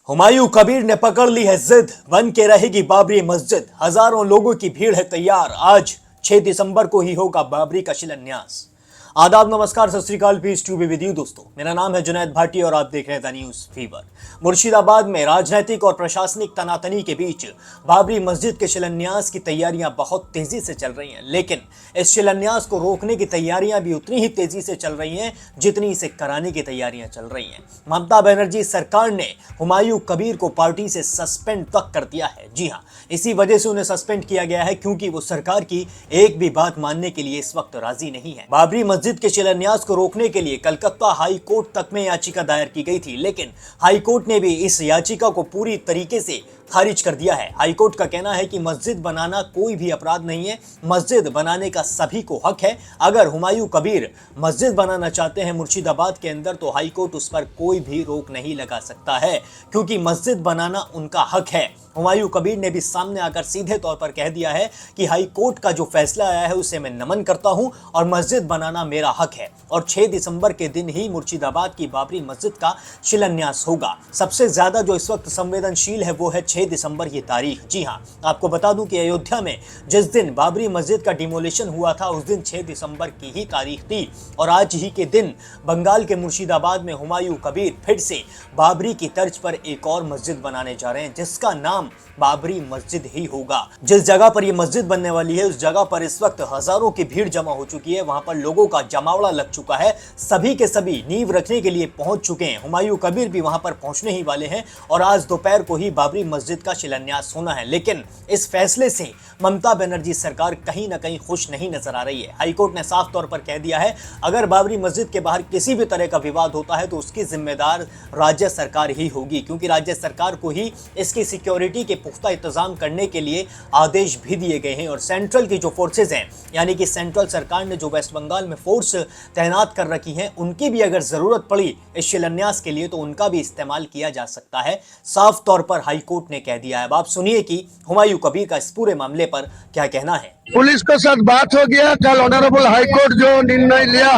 हुमायूं कबीर ने पकड़ ली है जिद, बन के रहेगी बाबरी मस्जिद। हजारों लोगों की भीड़ है तैयार, आज 6 दिसंबर को ही होगा बाबरी का शिलान्यास। आदाब, नमस्कार, Sat Shri Akal, peace to be with you दोस्तों। मेरा नाम है जुनैद भाटी और आप देख रहे हैं द न्यूज फीवर। मुर्शिदाबाद में राजनीतिक और प्रशासनिक तनातनी के बीच बाबरी मस्जिद के शिलान्यास की तैयारियां बहुत तेजी से चल रही हैं, लेकिन इस शिलान्यास को रोकने की तैयारियां भी उतनी ही तेजी से चल रही हैं जितनी इसे कराने की तैयारियां चल रही हैं। ममता बनर्जी सरकार ने हुमायूं कबीर को पार्टी से सस्पेंड तक कर दिया है। जी हां, इसी वजह से उन्हें सस्पेंड किया गया है क्योंकि वो सरकार की एक भी बात मानने के लिए इस वक्त राजी नहीं है। बाबरी मस्जिद के शिलान्यास को रोकने के लिए कलकत्ता हाई कोर्ट तक में याचिका दायर की गई थी, लेकिन हाई कोर्ट ने भी इस याचिका को पूरी तरीके से खारिज कर दिया है। हाई कोर्ट का कहना है कि मस्जिद बनाना कोई भी अपराध नहीं है, मस्जिद बनाने का सभी को हक है। अगर हुमायूं कबीर मस्जिद बनाना चाहते हैं मुर्शिदाबाद के अंदर तो हाई कोर्ट उस पर कोई भी रोक नहीं लगा सकता है, क्योंकि मस्जिद बनाना उनका हक है। हुमायूं कबीर ने भी सामने आकर सीधे तौर पर कह दिया है कि हाई कोर्ट का जो फैसला आया है उसे मैं नमन करता हूं और मस्जिद बनाना मेरा हक है, और 6 दिसंबर के दिन ही मुर्शिदाबाद की बाबरी मस्जिद का शिलान्यास होगा। सबसे ज्यादा जो इस वक्त संवेदनशील है वो है 6 दिसंबर ये तारीख। जी हां, आपको बता दूं कि अयोध्या में जिस दिन बाबरी मस्जिद का डिमोलिशन हुआ था उस दिन 6 दिसंबर की ही तारीख थी, और आज ही के दिन बंगाल के मुर्शिदाबाद में हुमायूं कबीर फिर से बाबरी की तर्ज पर एक और मस्जिद बनाने जा रहे हैं, जिसका नाम बाबरी मस्जिद ही होगा। जिस जगह पर यह मस्जिद बनने वाली है उस जगह पर इस वक्त हजारों की भीड़ जमा हो चुकी है, वहां पर लोगों का जमावड़ा लग चुका है। सभी के सभी नींव रखने के लिए पहुंच चुके हैं। हुमायूं कबीर भी वहां पर पहुंचने ही वाले हैं और आज दोपहर को ही बाबरी मस्जिद का शिलान्यास होना है। लेकिन इस फैसले से ममता बनर्जी सरकार कहीं ना कहीं खुश नहीं नजर आ रही है। हाईकोर्ट ने साफ तौर पर कह दिया है, अगर बाबरी मस्जिद के बाहर किसी भी तरह का विवाद होता है तो उसकी जिम्मेदार राज्य सरकार ही होगी, क्योंकि राज्य सरकार को ही इसकी सिक्योरिटी के पुख्ता इंतजाम करने के लिए आदेश भी दिए गए हैं। और सेंट्रल की जो फोर्सेज हैं, यानी कि सेंट्रल सरकार ने जो वेस्ट बंगाल में फोर्स तैनात कर रखी हैं, उनकी भी अगर जरूरत पड़ी इस शिलान्यास के लिए तो उनका भी इस्तेमाल किया जा सकता है, साफ तौर पर हाईकोर्ट ने कह दिया है। अब आप सुनिए कि हुमायूं कबीर का इस पूरे मामले पर क्या कहना है। पुलिस के साथ बात हो गया कल। ऑनरेबल हाईकोर्ट जो निर्णय लिया,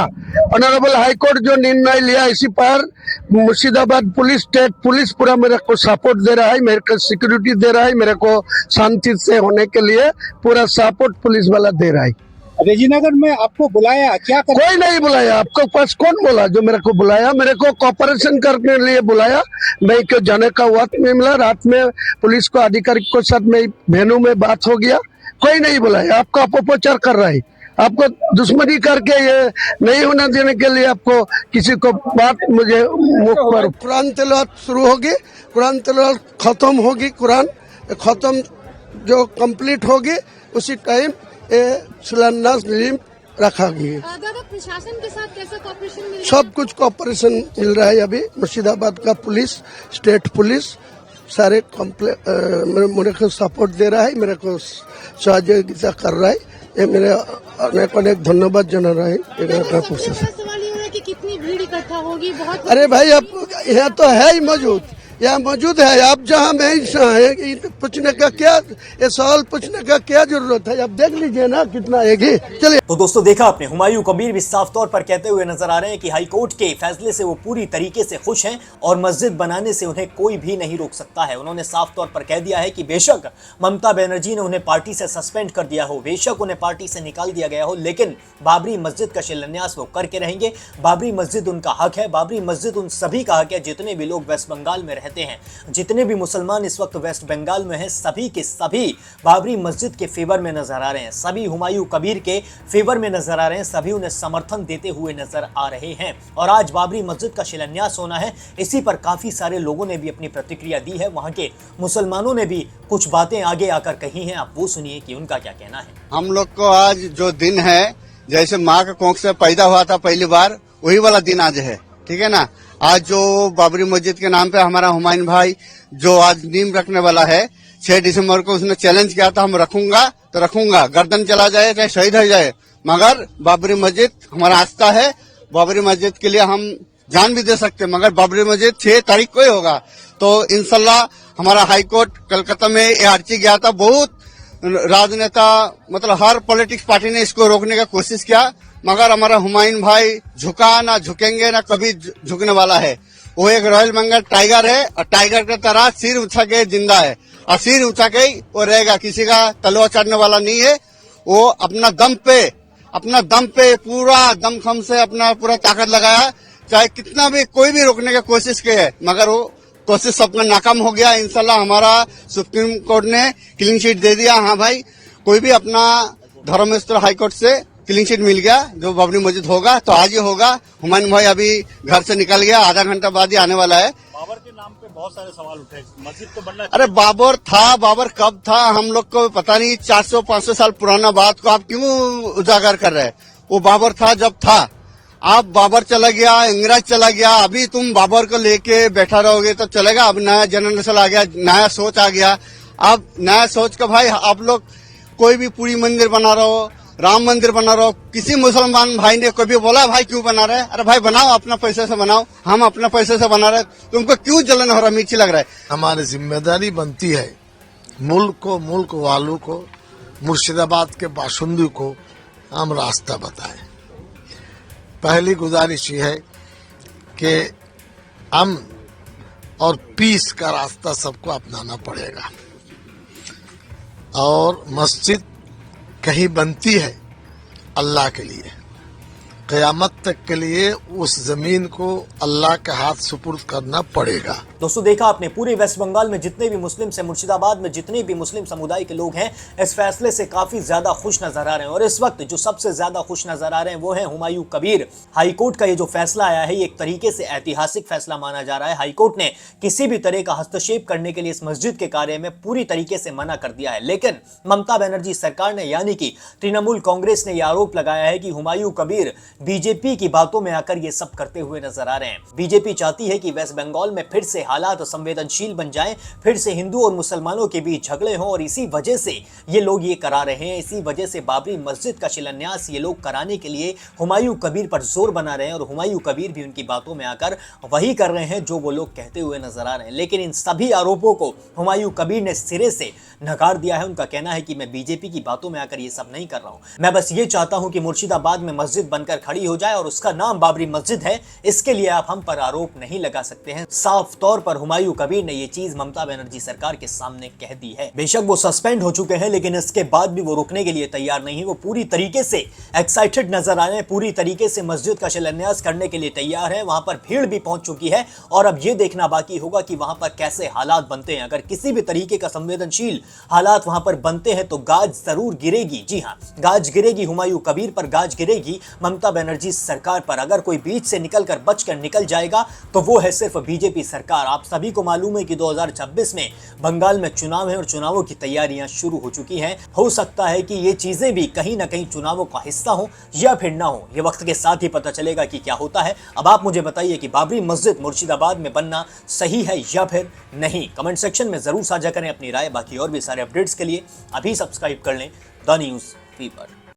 ऑनरेबल हाईकोर्ट जो निर्णय लिया, इसी पर मुर्शिदाबाद पुलिस, स्टेट पुलिस पूरा मेरे को सपोर्ट दे रहा है, मेरे को सिक्योरिटी दे रहा है, मेरे को शांति से होने के लिए पूरा सपोर्ट पुलिस वाला दे रहा है। रेजीनगर में आपको बुलाया क्या कोई नहीं बुलाया। आपको पास कौन बोला जो मेरे को बुलाया? मेरे को कॉपरेशन करने के लिए बुलाया। मैं क्यों जाने का वक्त नहीं मिला। रात में पुलिस को अधिकारी के साथ में वेन्यू में बात हो गया, कोई नहीं बुलाया। आपको अपप्रचार कर रहा है, आपको दुश्मनी करके ये नहीं होना देने के लिए आपको किसी को बात मुझे मुख पर। कुरान तिलावत शुरू होगी, कुरान तिलावत खत्म होगी, कुरान खत्म जो कंप्लीट होगी उसी टाइम शिलान्यास रखा गया। दादा, प्रशासन के साथ कैसा कॉपरेशन मिल रहा है? सब कुछ कॉपरेशन मिल रहा है। अभी मुर्शिदाबाद का पुलिस, स्टेट पुलिस सारे मेरे को सपोर्ट दे रहा है, मेरे को सहयोगिता कर रहा है। ये मेरे अनेक अनेक धन्यवाद जना रहा है। सवाल ये है कि कितनी भीड़ इकट्ठा होगी? बहुत। अरे भाई, अब यहाँ तो है ही मौजूद, यहाँ मौजूद है। आप जहाँ मैं है, पूछने का क्या, ये सवाल पूछने का क्या जरूरत है? आप देख लीजिए ना कितना आएगी। चलिए। तो दोस्तों, देखा आपने, हुमायूं कबीर भी साफ तौर पर कहते हुए नजर आ रहे हैं कि हाईकोर्ट के फैसले से वो पूरी तरीके से खुश हैं और मस्जिद बनाने से उन्हें कोई भी नहीं रोक सकता है। उन्होंने साफ तौर पर कह दिया है कि बेशक ममता बनर्जी ने उन्हें पार्टी से सस्पेंड कर दिया हो, बेशक उन्हें पार्टी से निकाल दिया गया हो, लेकिन बाबरी मस्जिद का शिलान्यास वो करके रहेंगे। बाबरी मस्जिद उनका हक है, बाबरी मस्जिद उन सभी का हक है जितने भी लोग वेस्ट बंगाल में रहते हैं, जितने भी मुसलमान इस वक्त वेस्ट बंगाल में हैं, सभी के सभी बाबरी मस्जिद के फेवर में नजर आ रहे हैं, सभी हुमायूं कबीर के फेवर में नजर आ रहे हैं, सभी उन्हें समर्थन देते हुए नजर आ रहे हैं। और आज बाबरी मस्जिद का शिलान्यास होना है, इसी पर काफी सारे लोगों ने भी अपनी प्रतिक्रिया दी है। वहां के मुसलमानों ने भी कुछ बातें आगे आकर कही हैं, आप वो सुनिए कि उनका क्या कहना है। हम लोग को आज जो दिन है, जैसे माँ का कोख से पैदा हुआ था पहली बार, वही वाला दिन आज है, ठीक है ना। आज जो बाबरी मस्जिद के नाम पे हमारा हुमायूं भाई जो आज नींव रखने वाला है, 6 दिसंबर को उसने चैलेंज किया था, हम रखूंगा तो रखूंगा, गर्दन चला जाए चाहे शहीद हो जाए, मगर बाबरी मस्जिद हमारा आस्था है। बाबरी मस्जिद के लिए हम जान भी दे सकते हैं, मगर बाबरी मस्जिद 6 तारीख को ही होगा। तो इंशाल्लाह हमारा हाईकोर्ट कलकत्ता में ये अर्जी गया था, बहुत राजनेता मतलब हर पॉलिटिक्स पार्टी ने इसको रोकने का कोशिश किया, मगर हमारा हुमायूं भाई झुका ना, झुकेंगे ना, कभी झुकने वाला है। वो एक रॉयल बंगाल टाइगर है और टाइगर की तरह सिर उठा के जिंदा है और सिर उठा के ही वो रहेगा, किसी का तलवार चढ़ने वाला नहीं है। वो अपना दम पे पूरा दमखम से अपना पूरा ताकत लगाया, चाहे कितना भी कोई भी रोकने की कोशिश की है, मगर वो कोशिश सबका नाकाम हो गया। इंशाल्लाह हमारा सुप्रीम कोर्ट ने क्लीन शीट दे दिया। हाँ भाई, कोई भी अपना धर्मस्थल हाईकोर्ट से क्लीन शीट मिल गया, जो बाबरी मस्जिद होगा तो आज ही होगा। हुमायूं भाई अभी घर से निकल गया, आधा घंटा बाद ही आने वाला है। बाबर के नाम पे बहुत सारे सवाल उठे, मस्जिद तो बनना। अरे बाबर कब था हम लोग को पता नहीं, 400-500 साल पुराना बात को आप क्यों उजागर कर रहे हैं? वो बाबर था जब था, अब बाबर चला गया, इंग्रज चला गया, अभी तुम बाबर को लेके बैठा रहोगे तो चलेगा? अब नया जनरेशन आ गया, नया सोच आ गया। अब नया सोच का भाई आप लोग कोई भी पूरी मंदिर बना रहे हो, राम मंदिर बना रहे हो, किसी मुसलमान भाई ने कभी बोला भाई क्यों बना रहे? अरे भाई बनाओ, अपना पैसे से बनाओ, हम अपने पैसे से बना रहे, तुमको क्यों जलन हो रहा, मिर्ची लग रहा है? हमारी जिम्मेदारी बनती है मुल्क वालों को, मुर्शिदाबाद के बाशिंदों को हम रास्ता बताएं। पहली गुजारिश ये है कि अमन और पीस का रास्ता सबको अपनाना पड़ेगा और मस्जिद कहीं बनती है अल्लाह के लिए, क़यामत तक के लिए उस जमीन को अल्लाह के हाथ सुपुर्द करना पड़ेगा। दोस्तों देखा आपने, पूरे वेस्ट बंगाल में जितने भी मुस्लिम से, मुर्शिदाबाद में जितने भी मुस्लिम समुदाय के लोग हैं इस फैसले से काफी ज्यादा खुश नजर आ रहे हैं। और इस वक्त जो सबसे ज्यादा खुश नजर आ रहे हैं वो है हुमायूं कबीर। हाईकोर्ट का ये जो फैसला आया है ये एक तरीके से ऐतिहासिक फैसला माना जा रहा है। हाईकोर्ट ने किसी भी तरह का हस्तक्षेप करने के लिए इस मस्जिद के कार्य में पूरी तरीके से मना कर दिया है। लेकिन ममता बनर्जी सरकार ने, यानी कि तृणमूल कांग्रेस ने यह आरोप लगाया है कि हुमायूं कबीर बीजेपी की बातों में आकर ये सब करते हुए नजर आ रहे हैं। बीजेपी चाहती है कि वेस्ट बंगाल में फिर से हालात संवेदनशील बन जाएं, फिर से हिंदू और मुसलमानों के बीच झगड़े हों और इसी वजह से ये लोग ये करा रहे हैं। इसी वजह से बाबरी मस्जिद का शिलान्यास ये लोग कराने के लिए हुमायूं कबीर पर जोर बना रहे हैं और हुमायूं कबीर भी उनकी बातों में आकर वही कर रहे हैं जो वो लोग कहते हुए नजर आ रहे हैं। लेकिन इन सभी आरोपों को हुमायूं कबीर ने सिरे से नकार दिया है। उनका कहना है कि मैं बीजेपी की बातों में आकर ये सब नहीं कर रहा हूं, मैं बस ये चाहता हूं कि मुर्शिदाबाद में मस्जिद बनकर खड़ी हो जाए और उसका नाम बाबरी मस्जिद है, इसके लिए आप हम पर आरोप नहीं लगा सकते हैं। साफ तौर पर हुमायूं कबीर ने ये चीज ममता बनर्जी सरकार के सामने कह दी है। बेशक वो सस्पेंड हो चुके हैं लेकिन इसके बाद भी वो रुकने के लिए तैयार नहीं है। वो पूरी तरीके से एक्साइटेड नजर आ रहे हैं, पूरी तरीके से मस्जिद का शिलान्यास करने के लिए तैयार है। वहां पर भीड़ भी पहुंच चुकी है और अब ये देखना बाकी होगा कि वहां पर कैसे हालात बनते हैं। अगर किसी भी तरीके का संवेदनशील हालात वहां पर बनते हैं तो गाज जरूर गिरेगी। जी हां, गाज गिरेगी, हुमायूं कबीर पर गाज गिरेगी, ममता बनर्जी सरकार पर। अगर कोई बीच से निकलकर बचकर निकल जाएगा तो वो है सिर्फ बीजेपी सरकार। आप सभी को मालूम है कि 2026 में बंगाल में चुनाव है और चुनावों की तैयारियां शुरू हो चुकी हैं। हो सकता है कि ये चीजें भी कहीं ना कहीं चुनावों का हिस्सा हो या फिर ना हो, ये वक्त के साथ ही पता चलेगा कि क्या होता है। अब आप मुझे बताइए कि बाबरी मस्जिद मुर्शिदाबाद में बनना सही है या फिर नहीं। कमेंट सेक्शन में जरूर साझा करें अपनी राय। बाकी और भी सारे अपडेट्स के लिए अभी सब्सक्राइब कर लें द न्यूज़ फीवर।